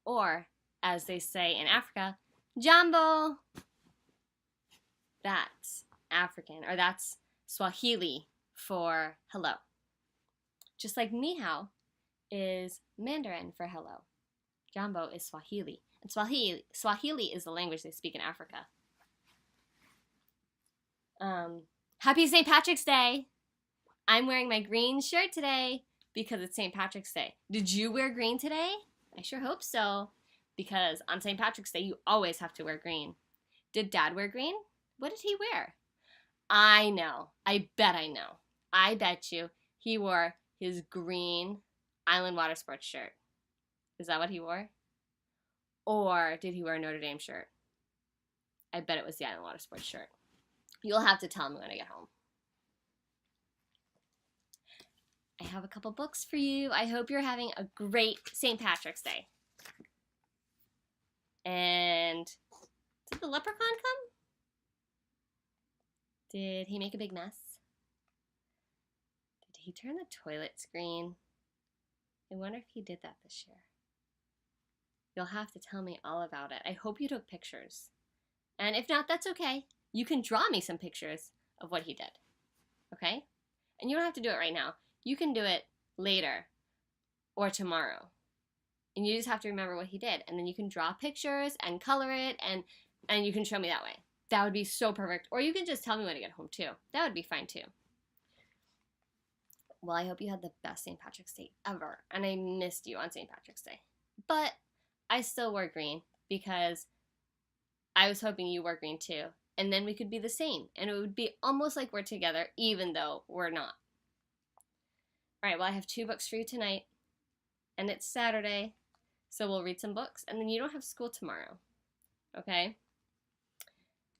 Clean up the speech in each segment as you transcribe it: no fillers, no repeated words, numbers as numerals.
Or, as they say in Africa, Jambo. That's African, or that's Swahili for hello. Just like ni hao is Mandarin for hello. Jambo is Swahili. And Swahili is the language they speak in Africa. Happy St. Patrick's Day! I'm wearing my green shirt today because it's St. Patrick's Day. Did you wear green today? I sure hope so, because on St. Patrick's Day you always have to wear green. Did Dad wear green? What did he wear? I know. I bet I know. I bet you he wore his green Island Water Sports shirt. Is that what he wore? Or did he wear a Notre Dame shirt? I bet it was the Island Water Sports shirt. You'll have to tell me when I get home. I have a couple books for you. I hope you're having a great St. Patrick's Day. And did the leprechaun come? Did he make a big mess? Did he turn the toilet screen? I wonder if he did that this year. You'll have to tell me all about it. I hope you took pictures. And if not, that's okay. You can draw me some pictures of what he did. Okay? And you don't have to do it right now. You can do it later or tomorrow. And you just have to remember what he did. And then you can draw pictures and color it, and you can show me that way. That would be so perfect. Or you can just tell me when I get home too. That would be fine too. Well, I hope you had the best St. Patrick's Day ever. And I missed you on St. Patrick's Day. But I still wore green because I was hoping you wore green too. And then we could be the same. And it would be almost like we're together, even though we're not. All right, well, I have 2 books for you tonight. And it's Saturday. So we'll read some books. And then you don't have school tomorrow. Okay?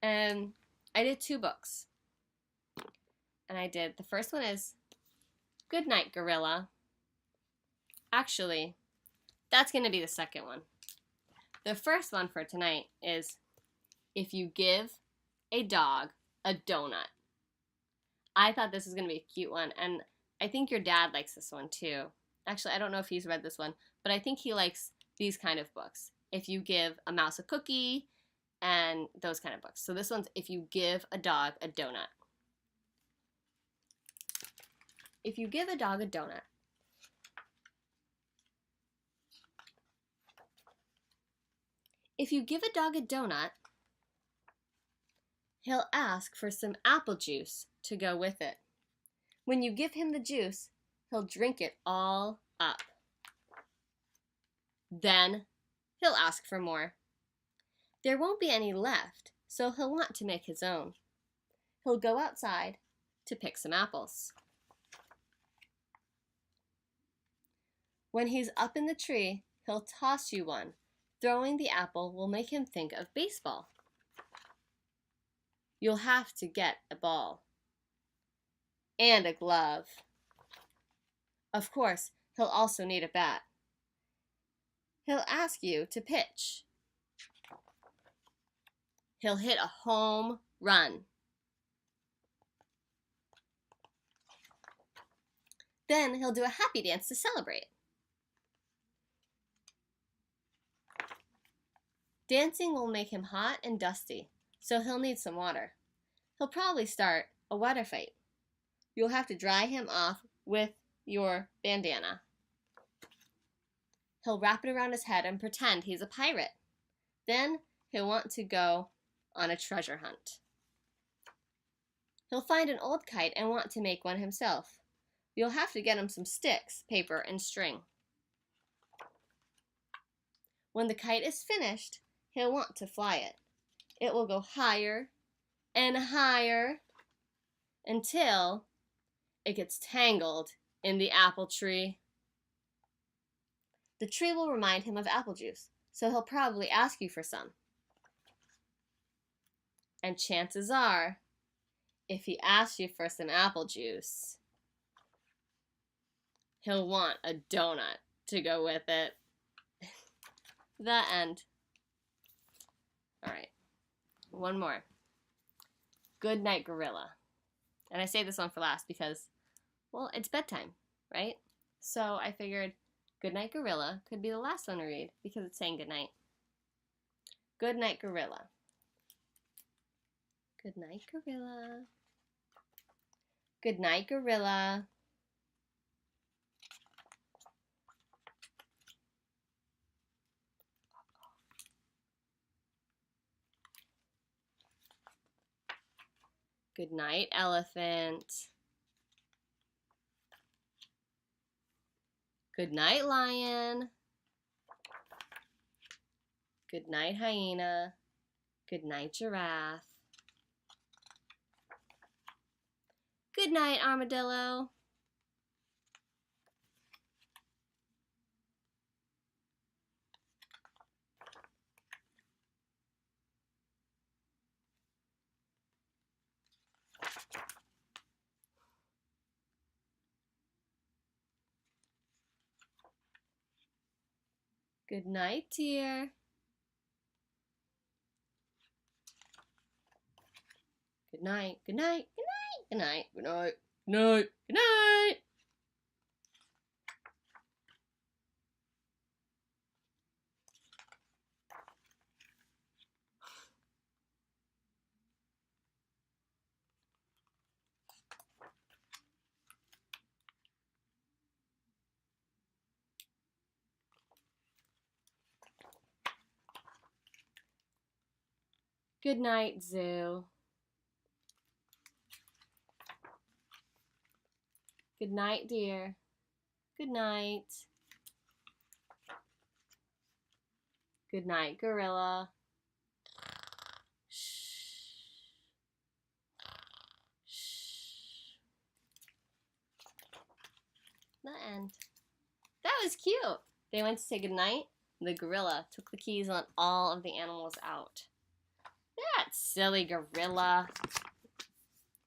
And I did 2 books. And the first one is Good Night, Gorilla. Actually, that's going to be the second one. The first one for tonight is If You Give a Dog a Donut. I thought this was going to be a cute one, and I think your dad likes this one too. Actually, I don't know if he's read this one, but I think he likes these kind of books. If You Give a Mouse a Cookie, and those kind of books. So this one's If You Give a Dog a Donut. If you give a dog a donut, if you give a dog a donut, he'll ask for some apple juice to go with it. When you give him the juice, he'll drink it all up. Then he'll ask for more. There won't be any left, so he'll want to make his own. He'll go outside to pick some apples. When he's up in the tree, he'll toss you one. Throwing the apple will make him think of baseball. You'll have to get a ball and a glove. Of course, he'll also need a bat. He'll ask you to pitch. He'll hit a home run. Then he'll do a happy dance to celebrate. Dancing will make him hot and dusty, so he'll need some water. He'll probably start a water fight. You'll have to dry him off with your bandana. He'll wrap it around his head and pretend he's a pirate. Then he'll want to go on a treasure hunt. He'll find an old kite and want to make one himself. You'll have to get him some sticks, paper, and string. When the kite is finished, he'll want to fly it. It will go higher and higher until it gets tangled in the apple tree. The tree will remind him of apple juice, so he'll probably ask you for some. And chances are, if he asks you for some apple juice, he'll want a donut to go with it. The end. All right, one more. Good Night, Gorilla. And I say this one for last because, well, it's bedtime, right? So I figured Good night, gorilla could be the last one to read because it's saying good night. Good night, gorilla. Good night, gorilla. Good night, gorilla. Good night, elephant. Good night, lion. Good night, hyena. Good night, giraffe. Good night, armadillo. Good night, dear. Good night, good night, good night, good night, good night, good night, good night. Good night, zoo. Good night, dear. Good night. Good night, gorilla. Shh. Shh. The end. That was cute. They went to say goodnight. The gorilla took the keys and let all of the animals out. That silly gorilla.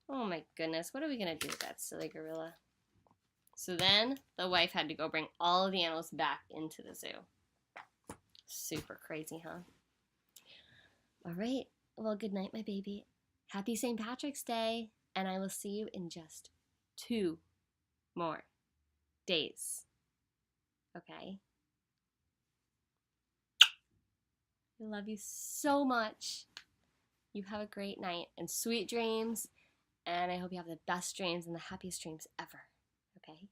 Oh my goodness, what are we gonna do with that silly gorilla? So then the wife had to go bring all of the animals back into the zoo. Super crazy, huh? All right, well, good night, my baby. Happy St. Patrick's Day, and I will see you in just 2 more days. Okay? I love you so much. You have a great night and sweet dreams, and I hope you have the best dreams and the happiest dreams ever. Okay?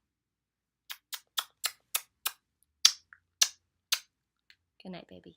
Good night, baby.